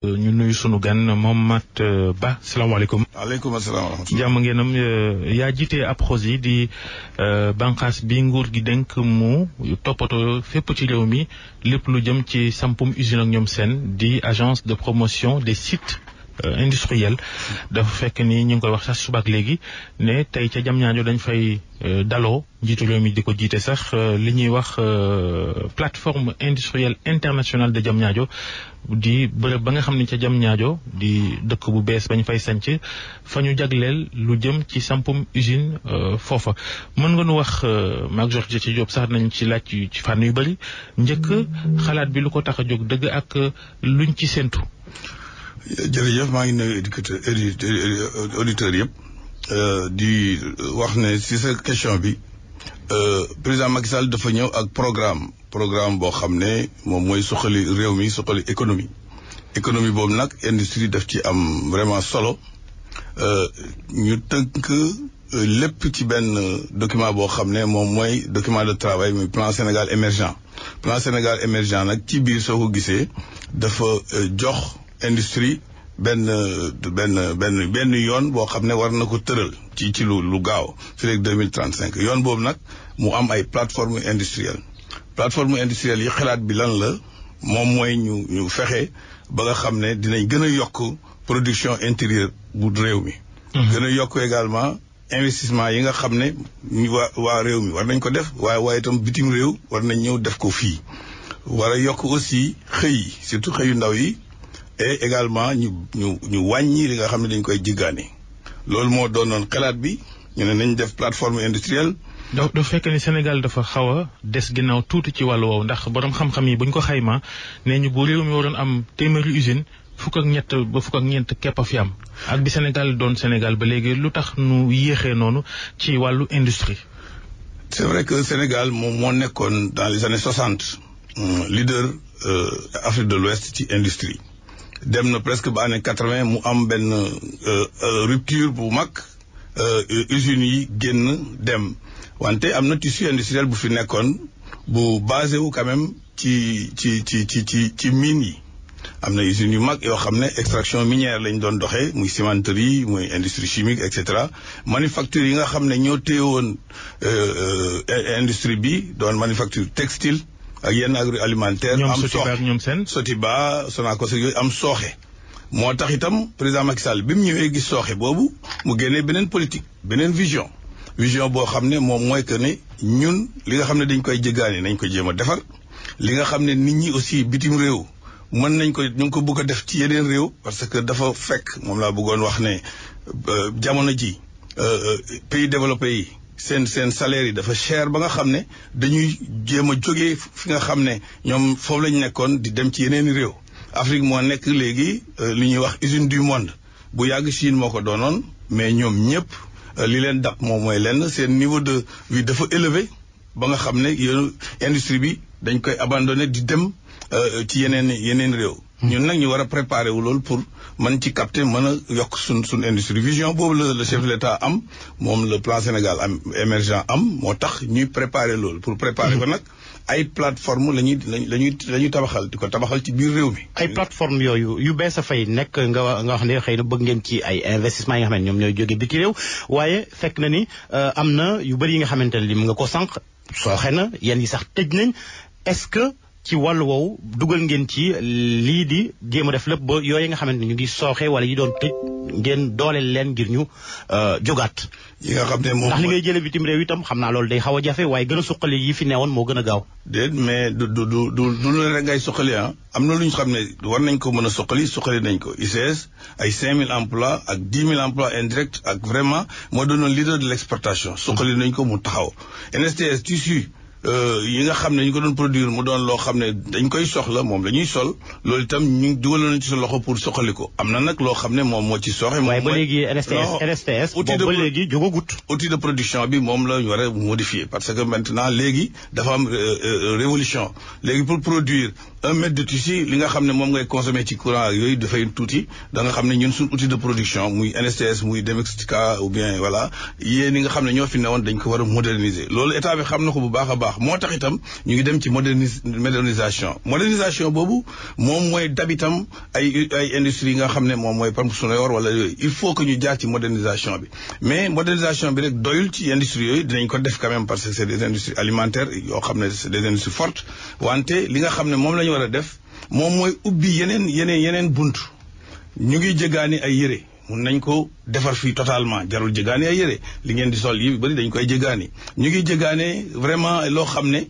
ñu nuyu sunu gan Mohamed Ba salaamaaleykum. waaleykum salaam wa rahmatulah. jàmm ngeenam yaa jiite APROSI di bànqaas bi nguur gi dénk mu toppatoo fépp ci réew mi lépp lu jëm ci sampum usine ak ñoom seen di agence de promotion des sites industriels. dafa fekk ni ñu ngi koy wax sax subaak léegi ne tey ca Diamniadio dañ fay daloo njiitu réew mi di ko jiite sax li ñuy wax plateforme industrielle internationale de Diamniadio di bërëb ba nga xam ne ca Diamniadio di dëkk bu bees bañ fay sanc fa ñu jagleel lu jëm ci sampum usine foofa mën nga nu wax maag Georges ci Diop sax nañ ci laaj ci fànn yu bëri njëkk xalaat bi lu ko tax a jóg dëgg ak luñ ci séntu. jërëjëf maa ngi nuyu auditeurs yëpp di wax ne si sa question bi président Macky Sall dafa ñëw ak programme boo xam ne moom mooy suqali réew mi suqali économie boobu nag industrie daf ci am vraiment solo ñu tënk lépp ci benn document boo xam ne moom mooy document de travail muy plan Sénégal émergent nag ci biir soo ko gisee dafa jox industrie benn yoon boo xam ne war na ko tëral ci lu gaaw fi rek 2035 yoon boobu nag mu am ay plateforme industrielle yi xalaat bi lan la moom mooy ñu fexe ba nga xam ne dinañ gën a yokk production intérieure bu réew mi gën a yokk également investissement yi nga xam ne waa réew mi war nañ ko def waaye itam bitim réew war nañ ñëw def ko fii war a yokk aussi xëy surtout xëyu ndaw yi et également ñu wàññi li nga xam ne dañ koy jiggaani loolu moo doonoon xalaat bi ñu ne nañ def plateforme industrielle. dafa fekk ni Sénégal dafa xaw a des ginnaaw tuuti ci wàllu woowu ndax borom xam-xam yi buñ ko xaymaa nee ñu bu réew mi waroon am téeméeri usine fukk ak ñeent képp a fi am ak bi Sénégal doon Sénégal ba léegi lu tax nu yéexee noonu ci wàllu industrie. c'est vrai que Sénégal moom moo nekkoon dans les années 60 leader Afrique de l'Ouest ci industrie. dem na presque ba année 80 mu am benn rupture bu mag usines yi génn dem wante am na tissu industriel bu fi nekkoon bu basé wu quand même ci mines yi am na usines yu mag yoo xam ne extraction minière lañ doon doxee muy cimenterie muy industrie chimique et cetera manufacture yi nga xam ne ñoo téye woon industrie bi doon manufacture textile ak yenn agroalimentaire am Sotiba Sonacos yooyu am sooxe moo tax itam président Macky Sall bi mu ñëwee gis sooxe boobu mu génnee beneen politique beneen vision boo xam ne moom mooy que ne ñun li nga xam ne dañ koy jéggaani nañ ko jéem a defar li nga xam ne nit ñi aussi bitim réew mën nañ ko ñu ngi ko bëgg a def ci yeneen réew parce que dafa fekk moom laa bëggoon wax ne jamono ji pays développés yi seen salaire yi dafa cher ba nga xam ne dañuy jéem a jógee fi nga xam ne ñoom foofu lañ nekkoon di dem ci yeneen réew Afrique moo nekk léegi li ñuy wax usine du monde bu yàgg Chine moo ko doonoon mais ñoom ñëpp li leen dab moom mooy lenn seen niveau de vie dafa élevé ba nga xam ne yéen industrie bi dañ koy abandonné di dem ci yeneen réew ñun nag ñu war a préparer wu loolu pour mën ci capter mën a yokk suñ industrie vision boobu le chef de l'État am moom le plan Sénégal émergent am moo tax ñuy préparer loolu pour préparer ko nag ay plateforme la ñuy tabaxal di ko tabaxal ci biir réew mi. ay plateforme yooyu yu bees a fay nekk nga wax ne xëy na bëgg ngeen ci ay investissement yi nga xam ne ñoom ñooy jóge biti réew waaye fekk na ni am na yu bëri yi nga xamante ne lim nga ko sànq sooxe na yenn yi sax tëj nañ est-ce que ci wàllu woowu dugal ngeen ci lii di jéem a def lépp ba yooyu nga xamante ne ñu ngi sooxe wala yi doon tëj ngeen dooleel leen ngir ñu jógaat. yi nga xam ne moom ndax li ngay jëlee bitim réew itam xam naa loolu day xaw a jafe waaye gën a suqali yi fi newoon moo gën a gaaw. déet mais du lu rek ngay suqali am na lu ñu xam ne war nañ ko mën a suqali nañ ko ICS ay 5000 emplois ak 10 000 emplois indirects ak vraiment moo doonoon leader de l'exportation suqali nañ ko mu taxaw NSTS tissu yi nga xam ne ñu ko doon produire mu doon loo xam ne dañ koy soxla moom la ñuy sol loolu itam ñu dugaloon nañ ci sa loxo pour soxali ko am na nag loo xam ne moom moo ci sooxe. waaye ba léegi NSTS boobu ba léegi jógagut. outil de production bi moom la ñu war a modifier parce que maintenant léegi dafa am révolution léegi pour produire 1 mètre de tissu li nga xam ne moom ngay consommer ci courant yooyu dafay tuuti da nga xam ne ñun suñ outil de production muy NSTS muy Demextica ou bien voilà yéen ñi nga xam ne ñoo fi newoon dañ ko war a moderniser loolu état bi xam na ko bu baax a baax baax moo tax itam ñu ngi dem ci modernisation boobu moom mooy dab itam ay industries yi nga xam ne moom mooy par Suneor wala yooyu il faut que ñu jaar ci modernisation bi mais modernisation bi rek doyul ci industries yooyu dinañ ko def quand même parce que c'est des industries alimentaires yoo xam ne c'est des industries fortes wante li nga xam ne moom la ñu war a def moom mooy ubbi yeneen bunt ñu ngi jëgaani ay yére mun nañ ko defar fii totalement jarul jëgaani ay yére li ngeen di sol yi bari dañ koy jëgaani ñu ngi jëgaane vraiment loo xam ne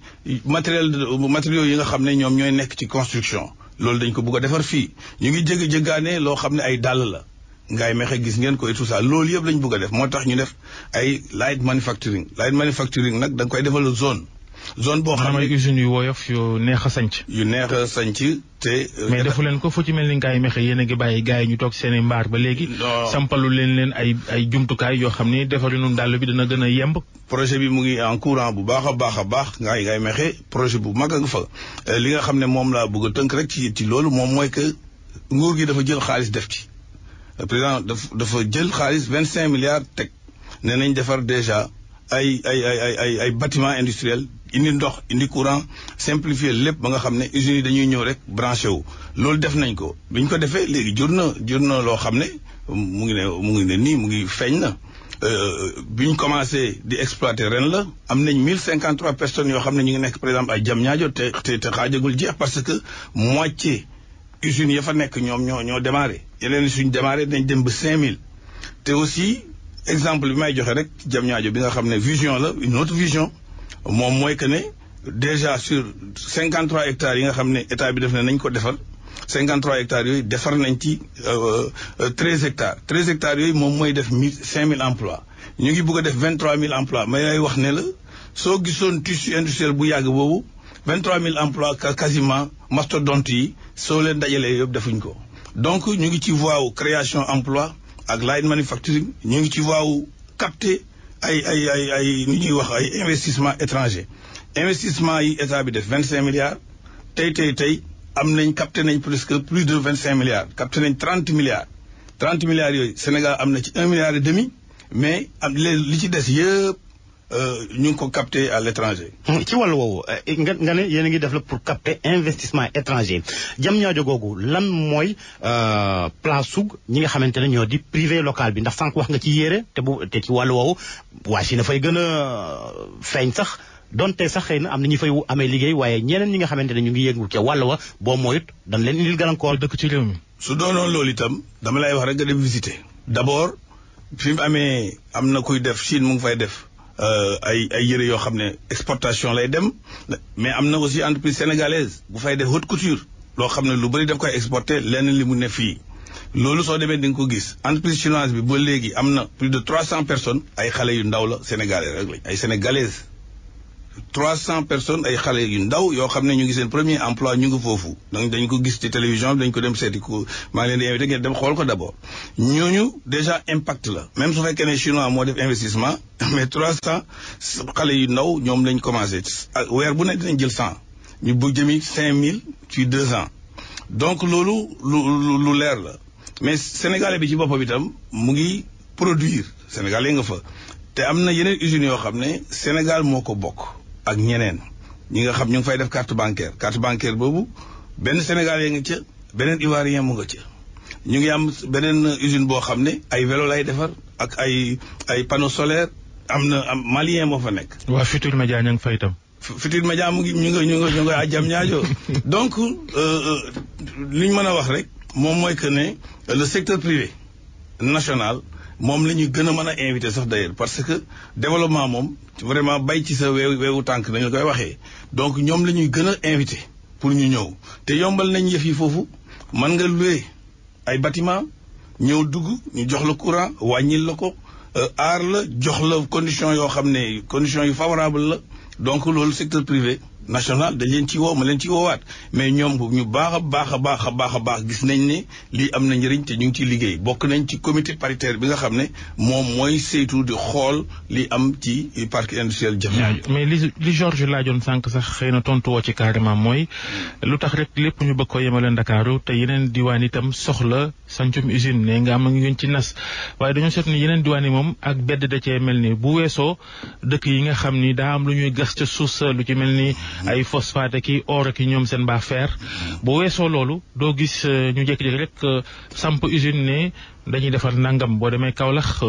matériaux yi nga xam ne ñoom ñooy nekk ci construction loolu dañ ko bëgg a defar fii ñu ngi jëgaane loo xam ne ay dàll la Ngaye Mékhé gis ngeen ko et tout ça loolu yëpp lañ bëgg a def moo tax ñu def ay light manufacturing nag da nga koy defal zone boo xam ne usines yu woyof yu neex a sanc te mais defu leen ko fu ci mel ni Ngaye Mékhé yéen a ngi bàyyi gars yi ñu toog seen mbaar ba léegi sampalu leen ay jumtukaay yoo xam ni defari nun dàll bi dana gën a yemb projet bi mu ngi en courant bu baax a baax Ngaye Mékhé projet bu mag a nga fa li nga xam ne moom laa bëgg a tënk rek ci loolu moom mooy que nguur gi dafa jël xaalis def ci président dafa jël xaalis 25 milliards teg ne nañ defar déjà ay bâtiment industriel indi ndox indi courant simplifier lépp ba nga xam ne usines yi dañuy ñëw rek branché wu loolu def nañ ko bi ñu ko defee léegi jur na loo xam ne mu ngi feeñ na bi ñu commencé di exploiter ren la am nañ 1053 personnes yoo xam ne ñu ngi nekk par exemple ay Diamniadio te xaajagul jeex parce que moitié usines ya fa nekk ñoom ñoo démarré yeneen suñ démarré dañ dem ba 5000 te aussi exemple bi may joxe rek Diamniadio bi nga xam ne vision la une autre vision moom mooy que ne déjà sur 53 hectares yi nga xam ne état bi def ne nañ ko defar 53 hectares yooyu defar nañ ci 13 hectares yooyu moom mooy def 5000 emplois ñu ngi bëgg a def 23000 emplois may lay wax ne la soo gisoon tissu industriel bu yàgg boobu 23000 emplois quasiment mastodonte yi soo leen dajalee yëpp defuñ ko donc ñu ngi ci voie wu création emploi ak light manufacturing ñu ngi ci voie wu capter ay ni ñuy wax ay investissement étranger investissement yi état bi def 25 milliards tey am nañ capté nañ presque plus de 25 milliards capté nañ 30 milliards yooyu Sénégal am na ci 1 milliard et demi mais li ci des yëpp ñu ngi ko capté à l'étranger. ci wàllu woowu nga ne yéen a ngi def la pour capter investissement étranger Diamniadio googu lan mooy place sug ñi nga xamante ne ñoo di privé local bi ndax sànq wax nga ci yére te ci wàllu woowu waa si na fay gën a feeñ sax donte sax xëy na am na ñu fay amee liggéey waaye ñeneen ñi nga xamante ne ñu ngi yëngu ca wàll wa boo moyut dañ leen indil gàllankoor dëkk ci réew mi. su doonoon loolu itam dama lay wax rek nga dem visiter. d'abord fi mu amee am na kuy def Chine mu ngi fay def. ay yëre yoo xam ne exportation lay dem mais am na aussi entreprise sénégalaise bu fay def haute couture loo xam ne lu bëri daf koy exporter lenn li mu ne fii loolu soo demee di nga ko gis entreprise chinoise bi ba léegi am na plus de 300 personnes ay xale yu ndaw la sénégalais rek lañ ay sénégalaises 300 personnes ay xale yu ndaw yoo xam ne ñu ngi seen premier emploi ñu ngi foofu donc dañ ko gis ci télévision bi dañ ko dem seeti ko maa ngi leen di invité ngeen dem xool ko d'abord ñooñu déjà impact la même su fekkee ne chinois moo def investissement mais 300 xale yu ndaw ñoom lañ commencé weer bu ne dinañ jël 100 ñu bu jëmi 5000 ci 2 ans donc loolu lu leer la mais sénégalais bi ci boppam itam mu ngi produire sénégalais nga fa te am na yeneen usines yoo xam ne Sénégal moo ko bokk ak ñeneen ñi nga xam ñu ngi fay def carte bancaire boobu benn sénégalais nga ca beneen ivoirien mu nga ca ñu ngi am beneen usine boo xam ne ay vélo lay defar ak ay panneaux solaires am malien moo fa nekk. waa Futur Média ña ngi fay itam. Futur Média mu ngi ñu ngi à Diamniadio donc li ñu mën a wax rek moom mooy que ne le secteur privé national moom la ñu gën a mën a invité sax d'ailleurs parce que développement moom vraiment bay ci sa weewu tànk dañu koy waxee donc ñoom la ñuy gën a invité pour ñu ñëw te yombal nañ yëf yi foofu mën nga louer ay bâtiment ñëw dugg ñu jox la courant wàññil la ko aar la jox la condition yoo xam ne conditions yu favorable la donc loolu secteur privé national dañ leen ci woo ma leen ci woowaat mais ñoom ñu baax a baax gis nañ ne lii am na njëriñ te ñu ngi ciy liggéey bokk nañ ci comité paritaire bi nga xam ne moom mooy saytu di xool li am ci parc industriel Diamniadio. mais li Georges laajoon sànq sax xëy na tontu woo ci carrément mooy lu tax rek lépp ñu bëgg ko yemale Ndakaaru te yeneen diwaan itam soxla sancum usine ne nga am ngeen ci nas waaye dañoo seet ni yeneen diwaan yi moom ak bedd da cee mel ni bu weesoo dëkk yi nga xam ni daa am lu ñuy gas ca suuf sa lu ci mel ni ay phosphate ki or ki ñoom seen baa fer bu weesoo loolu doo gis ñu jékki-jékki rek samp usine ne dañuy defar nangam boo demee Kaolack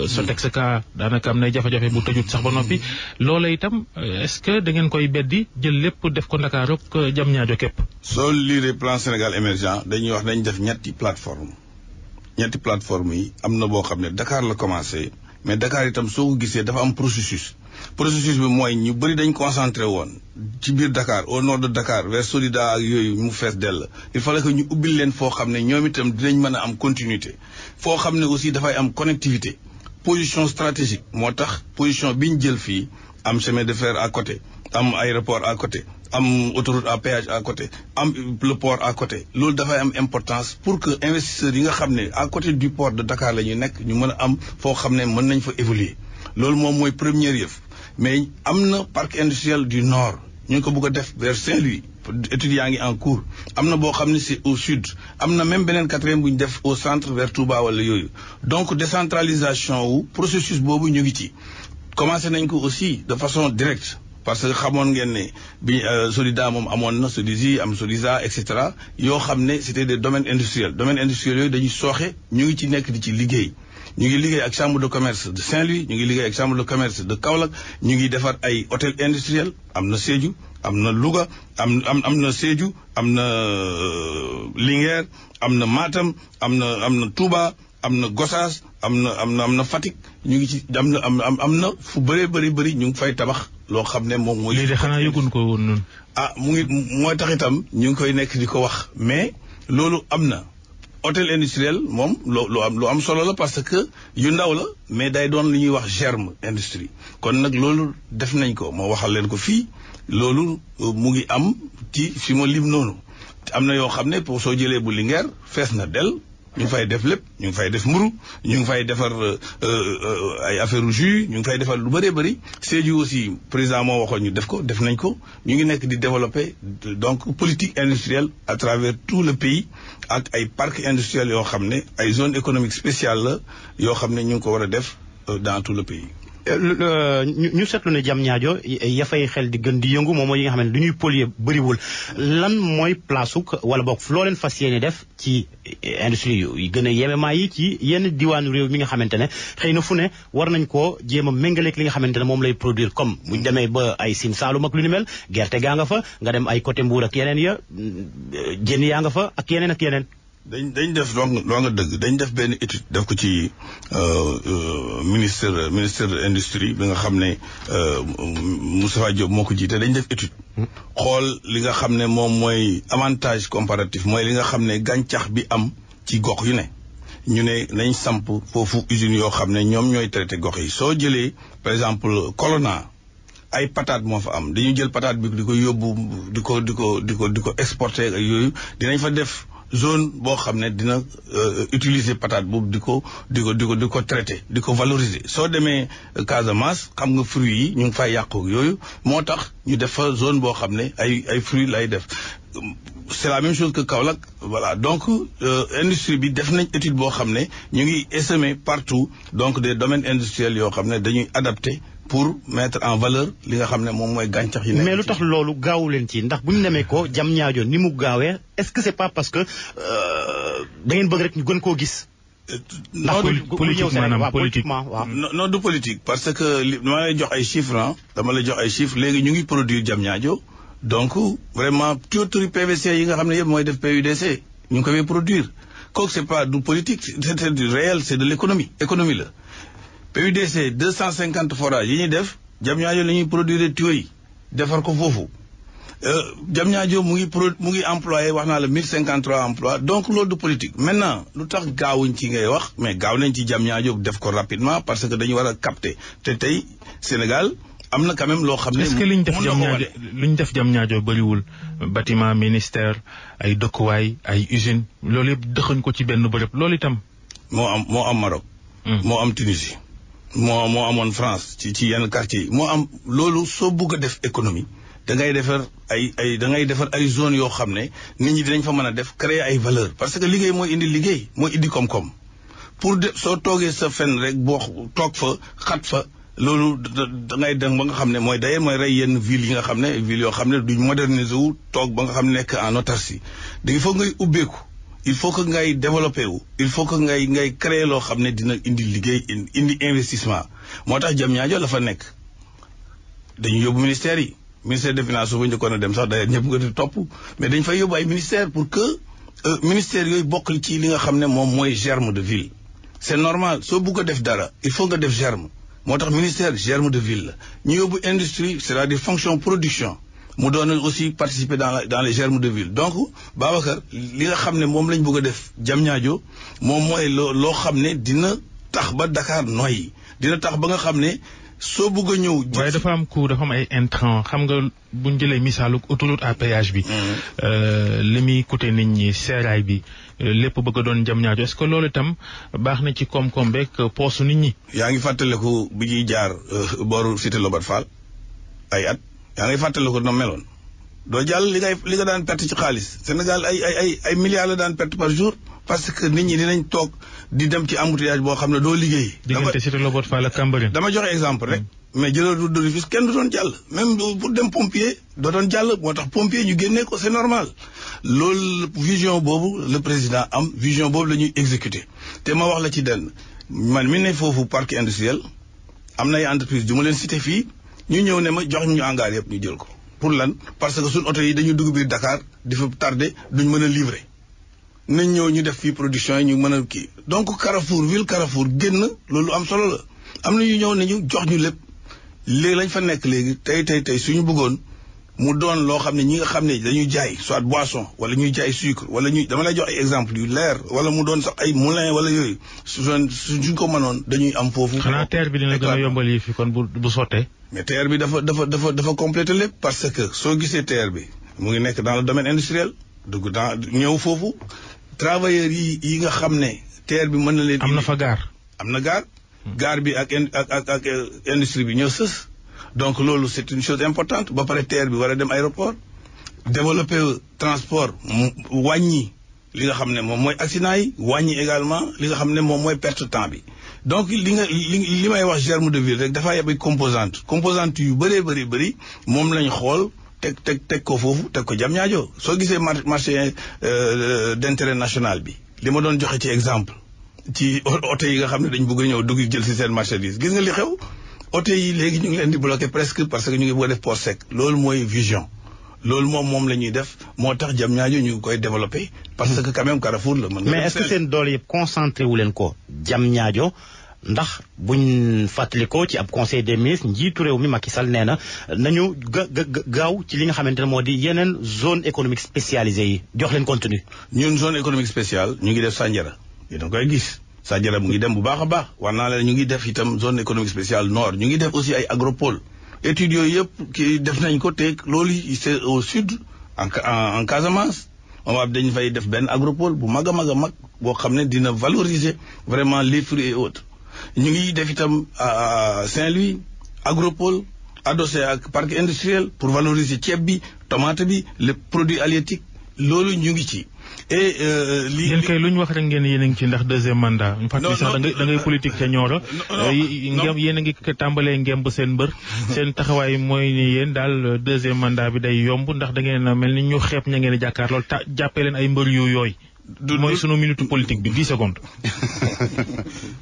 Sotex ka daanaka am nay jafe-jafe bu tëjut sax ba noppi loola itam est-ce que da ngeen koy beddi jël lépp def ko Ndakaaru ak Diamniadio képp. soo liiree plan Sénégal émergent dañuy wax nañ def ñetti plateforme yi am na boo xam ne Dakar la commencé mais Dakar itam soo ko gisee dafa am processus bi mooy ñu bëri dañ concentré woon ci biir Dakar au nord de Dakar vers Solida ak yooyu mu fees dell il fallait que ñu ubbil leen foo xam ne ñoom itam dinañ mën a am continuité foo xam ne aussi dafay am connectivité position stratégique moo tax position bi ñu jël fii am chemin de fer à côté am aéroport à côté am autoroute à péage à côté am le port à côté loolu dafay am importance pour que investisseurs yi nga xam ne à côté du port de Dakar la ñuy nekk ñu mën a am foo xam ne mën nañ fa évoluer loolu moom mooy première yëf mais am na parc industriel du nord ñu ngi ko bëgg a def vers Saint-Louis études yaa ngi en cours am na boo xam ne c'est au sud am na même beneen quatrième bu ñu def au centre vers Touba wala yooyu donc décentralisation wu processus boobu ñu ngi ci commencé nañ ko aussi de façon directe parce que xamoon ngeen ne bi Solida moom amoon na Sodizi am Sodisa et cetera yoo xam ne c'était des domaines industriels yooyu dañuy sooxe ñu ngi ci nekk di ci liggéey ñu ngi liggéey ak chambre de commerce de Saint-Louis ñu ngi liggéey ak chambre de commerce de Kaolack ñu ngi defar ay hôtel industriel am na Sédhiou am na Louga am na Sédhiou am na Linguère am na Matam am na Touba am na Gossas am na Fatick ñu ngi ci am na fu bëree bëri ñu ngi fay tabax loo xam ne moom mooy. lii de xanaa yëgun ko woon noonu. mu ngi mooy tax itam ñu ngi koy nekk di ko wax mais loolu am na. hôtel industriel moom lu am solo la parce que yu ndaw la mais day doon li ñuy wax germe industrie kon nag loolu def nañ ko ma waxal leen ko fii loolu mu ngi am ci fi ma lim noonu am na yoo xam ne pour soo jëlee bu Linguère fees na del ñu ngi fay def lépp ñu ngi fay def mburu ñu ngi fay defar ay affaire jus ñu ngi fay defar lu bëree bëri Sédhiou aussi président moo waxoon ñu def nañ ko ñu ngi nekk di développer donc politique industrielle à travers tout le pays ak ay parcs industriels yoo xam ne ay zone économique spéciale la yoo xam ne ñu ngi ko war a def dans tout le pays. ñu seetlu ne Diamniadio ya fay xel di gën di yëngu moom mooy yi nga xam ne lu ñuy polluer bëriwul lan mooy place wala boog loo leen fas yéene def ci industrie yu gën a yememaay yi ci yenn diwaanu réew mi nga xamante ne xëy na fu ne war nañ koo jéem a méngaleeg li nga xamante ne moom lay produire comme buñ demee ba ay Sine Saalum ak lu ni mel gerte gaa nga fa nga dem ay côté Mbour ak yeneen ya jën yaa nga fa ak yeneen. dañ def loo nga dëgg dañ def benn étude def ko ci ministère industrie bi nga xam ne Moustapha Diop moo ko jiite dañ def étude xool li nga xam ne moom mooy avantage comparatif mooy li nga xam ne gàncax bi am ci gox yu ne ñu ne nañ samp foofu usines yoo xam ne ñoom ñooy traité gox yi soo jëlee par exemple Colonna ay patate moo fa am dañu jël patate bi di ko yóbbu di ko exporter ak yooyu dinañ fa def zone boo xam ne dina utiliser patate boobu di ko traité di ko valoriser soo demee Casamance xam nga fruits yi ñu ngi fay yàqu yooyu moo tax ñu def fa zone boo xam ne ay fruits lay def c'est la même chose que Kaolack voilà donc industrie bi def nañ étude boo xam ne ñu ngi essaimer partout donc des domaines industriels yoo xam ne dañuy adapté pour mettre en valeur li nga xam ne moom mooy gàncax yi. mais lu tax loolu gaawu leen ci ndax bu ñu demee ko Diamniadio ni mu gaawee est-ce que c'est pas parce que da ngeen bëgg rek ñu gën koo gis. ndax politique maanaam politiquement waaw. non du politique parce que dama lay jox ay chiffres léegi ñu ngi produire Diamniadio donc vraiment tuyauterie PVC yi nga xam ne yëpp mooy def PUDC ñu ngi koy produire kooku c'est pas du politique c'est du réel c'est de l'économie la. PUDC 250 forages yi ñuy def Diamniadio la ñuy produire tuyaux yi defar ko foofu Diamniadio mu ngi employé wax naa la 1053 emplois donc loolu du politique maintenant lu tax gaawuñ ci ngay wax mais gaaw nañ ci Diamniadio def ko rapidement parce que dañu war a capter te tey Sénégal am na quand même loo xam ne. est-ce que liñ def Diamniadio bëriwul bâtiment ministère ay dëkkuwaay ay usine loolu yëpp dëxañ ko ci benn bërëb loolu itam. moo am Maroc. moo am Tunisie. moo amoon France ci yenn quartier yi moo am loolu soo bugg a def économie da ngay defar ay zones yoo xam ne nit ñi dinañ fa mën a def créer ay valeur parce que liggéey mooy indi koom-koom pour soo toogee sa fenn rek boo toog fa xat fa loolu da ngay dem ba nga xam ne mooy rey yenn villes yi nga xam ne villes yoo xam ne duñ moderniser wu toog ba nga xam ne nekk en autarcie il faut ngay ubbeeku il faut que ngay développer wu il faut que ngay créer loo xam ne dina indi liggéey indi investissement moo tax Diamniadio la fa nekk dañu yóbbu ministère des finances su fa njëkkoon a dem sax d'ailleurs ñëpp nga di topp mais dañ fay yóbbu ay ministère pour que ministère yooyu bokk ci li nga xam ne moom mooy germe de ville c'est normal soo bugg a def dara il faut nga def germe moo tax ministère germe de ville la ñu yóbbu industrie c'est-à-dire fonction production mu doon aussi participer dans les germes de ville donc Babacar li nga xam ne moom lañ bëgg a def Diamniadio moom mooy loo xam ne dina tax ba Dakar noyyi dina tax ba nga xam ne soo bëgg a ñëw. waaye dafa am coût dafa am ay intrants xam nga buñ jëlee misaalu autoroute à péage bi. li muy coûter nit ñi seeraay bi lépp bëgg a doon Diamniadio est-ce que loolu itam baax na ci koom-koom beeg poosu nit ñi. yaa ngi fàttaliku bi ñuy jaar booru cité Lobat Fall ay at. yaa ngay fàttali ko na meloon doo jàll li nga daan perte ci xaalis Sénégal ay milliards la daan perte par jour parce que nit ñi dinañ toog di dem ci embouteillage boo xam ne doo liggéey. diggante cité Lobat Fall ak Cambérène. dama joxe exemple rek. mais jëlal route de Rufisque kenn du doon jàll même pour dem pompier doo doon jàll moo tax pompier ñu génnee ko c'est normal loolu vision boobu le président am vision boobu la ñuy exécuter te ma wax la ci denn man mi ne foofu parc industriel am na ay entreprise du ma leen cité fii. ñu ñëw ne ma jox ñu hangar yëpp ñu jël ko pour lan parce que suñ oto yi dañu dugg biir Dakar di fa tardé duñ mën a livrer nañ ñëw ñu def fii production yi ñu mën a kii donc ville Carrefour génn loolu am solo la am na ñu ñëw ne ñu jox ñu lépp léegi lañ fa nekk léegi tey suñu bëggoon mu doon loo xam ne ñi nga xam ne dañuy jaay soit boisson wala ñuy jaay sucre wala dama lay jox ay exemple yu leer wala mu doon sax ay moulin wala yooyu suñ ko mënoon dañuy am foofu. xanaa terre bi dina gën a yombal yi fi kon bu sottee. mais terre bi dafa compléter lépp parce que soo gisee terre bi mu ngi nekk dans le domaine industriel dugg dans ñëw foofu travailleurs yi nga xam ne terre bi mën na leen. am na fa gaar. am na gaar bi ak industrie bi ñoo sës. donc loolu c'est une chose importante ba pare terre bi war a dem aéroport développer transport wàññi li nga xam ne moom mooy accident yi wàññi également li nga xam ne moom mooy perte temps bi donc li may wax germe de ville rek dafaa yeb ay composante yu bëri moom lañ xool teg ko foofu teg ko Diamniadio soo gisee marché d'intérêt national bi li ma doon joxe ci exemple ci oto yi nga xam ne dañ bëgg a ñëw dugg jël si seen marchandise gis nga li xew oto yi léegi ñu ngi leen di bloquer presque parce que ñu ngi bëgg a def port sec loolu mooy vision loolu moom la ñuy def moo tax Diamniadio ñu ngi koy développer parce que quand même Carrefour la mën mais est-ce que seen doole yëpp concentré wu leen ko Diamniadio ndax buñ fàttalikoo ci ab conseil des ministres njiitu réew mi Macky Sall nee na nañu gaaw ci li nga xamante ne moo di yeneen zone économique spécialisée yi jox leen contenu. ñun zone économique spéciale ñu ngi def Sandiara yéen a koy gis Sandiara mu ngi dem bu baax a baax war naa leen ñu ngi def itam zone économique spéciale nord ñu ngi def aussi ay agropole études yooyu yëpp ki def nañ ko te loolu c'est au sud en Casamance on va dañ fay def benn agropole bu mag a mag boo xam ne dina valoriser vraiment les fruits et autres ñu ngi def itam à Saint-Louis agropole adossé ak parc industriel pour valoriser ceeb bi tomate bi les produits halieutiques loolu ñu ngi ci. et yéen kay lu ñu wax rek ngeen yéen a ngi ci ndax deuxième mandat. ñu fàttali sax da ngay politique ca Nioro. yéen a ngi tàmbalee ngemb seen mbër. seen taxawaay mooy ni yéen daal deuxième mandat bi day yomb ndax da ngeen a mel ni ñu xeeb ña ngeen a jàkkaar loolu jàppee leen ay mbër yooyu. mooy sunu minute politique bi 10 secondes.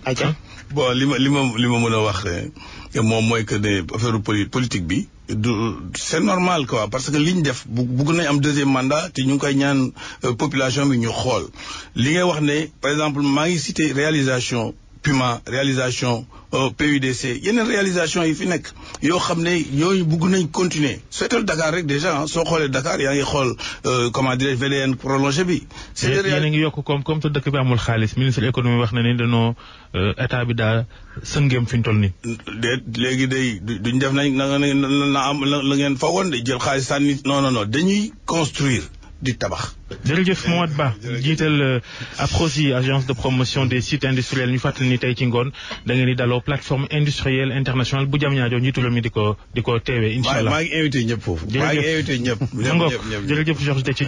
ayca bon li ma mën a wax moom mooy que ne affaire politique bi. c'est normal quoi parce que li ñu def bugg nañ am deuxième mandat te ñu ngi koy ñaan population bi ñu xool li ngay wax ne par exemple maa ngi cité réalisation Puma réalisation PUDC yeneen réalisation yi fi nekk yoo xam ne yooyu bugg nañ continuer seetal Dakar rek déjà soo xoolee Dakar yaa ngi xool comment dire VDN prolongé bi. yéen a ngi yokk koom-koom te dëkk bi amul xaalis ministre économie wax na ni dañoo état bi daal sëngeem fi ñu toll nii. léegi day duñ def nañ na am la ngeen foogoon de jël xaalis sànni non dañuy construire di tabax. jërëjëf Mohamed Ba jiital APROSI agence de promotion des sites industriels ñu fàttali ni tey ci ngoon da ngeen di daloo plateforme industrielle internationale bu Diamniadio njiitu réew mi di ko teewee incha allah. maa ngi invité ñëpp foofu. maa ngi invité ñëpp. jërëjëf Georges Dethié